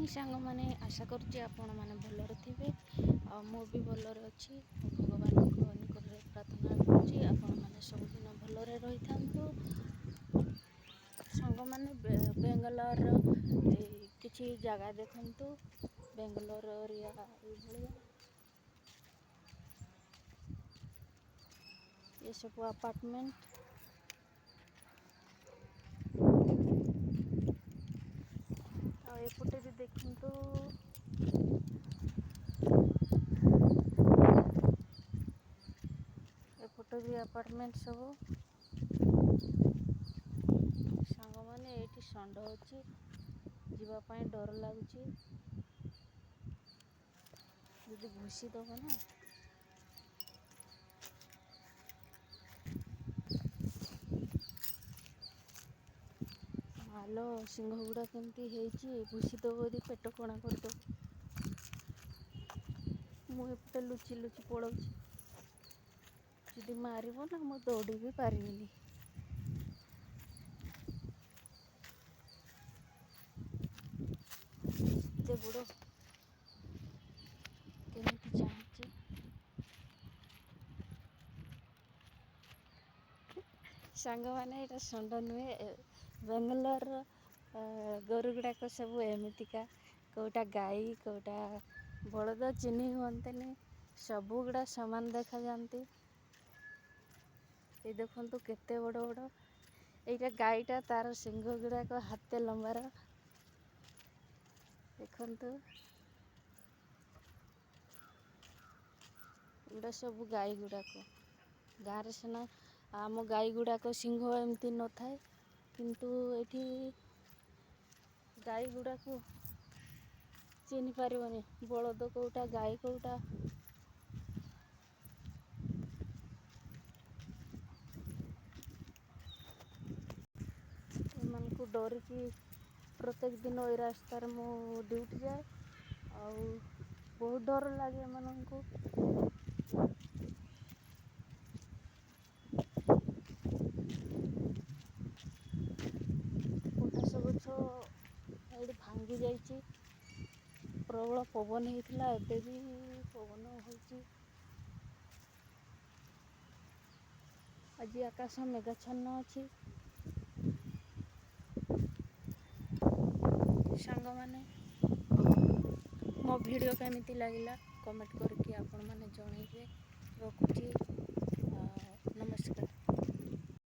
Morning सांग मैंने आशा करुँच आपण मैंने भलरे थे मु भी भलरे अच्छी भगवान निकट प्रार्थना करुँच आपण मैंने सबुदिन भलरे रही था सांग मैंने बेंगलोर किसी जगह देखु बेंगलोर एरिया ये सब अपार्टमेंट एपटे भी देखु एपटे भी अपार्टमेंट सब सांग मैंने ये षंड अच्छी जीवाई डर लगुच घुषी दब ना आलो सिंह गुड़ा केमती घुषी दब यदि पेट कणा करद मुझे लुचि लुचि पलाऊँ जी मार ना मु दौड़ी भी पारिनी गुड़ केମିତି ଚାହୁଁଛି ସାଙ୍ଗମାନେ ଏଇଟା ଷଣ୍ଢ ନୁହେଁ ବେଙ୍ଗଲୋର ଗୋରୁ ଗୁଡ଼ାକ ସବୁ ଏମିତିକା କେଉଁଟା ଗାଈ କେଉଁଟା ବଳଦ ଚିହ୍ନି ହୁଅନ୍ତିନି ସବୁ ଗୁଡ଼ା ସମାନ ଦେଖାଯାଆନ୍ତି। ये देखନ୍ତୁ କେତେ ବଡ଼ ବଡ଼ ଏଇଟା ଗାଈଟା ତାର ସିଂଘ ଗୁଡ଼ାକ ହାତେ ଲମ୍ବାର ଦେଖନ୍ତୁ एगुड़ा सब गाई गुड़ाक गाँव सीना आम गाई गुड़ाक सिंह एमती न थाए किंतु एठी गाई गुड़ाक चिन्ह पारबनी बलद कौटा गाई कौटा एमान को डरिकी प्रत्येक दिन ये रास्तार मु ड्यूटी जाए आउ बहुत डर लगे एमान को पोटास गछ ये भांगी जाइए प्रबल पवन होता एबे भी पवन हो आज आकाश मेघाच्छन्न अच्छी सांग मैंने मो वीडियो केमिति लगिला कमेंट करके आपण मैंने जनइबे रखुची नमस्कार।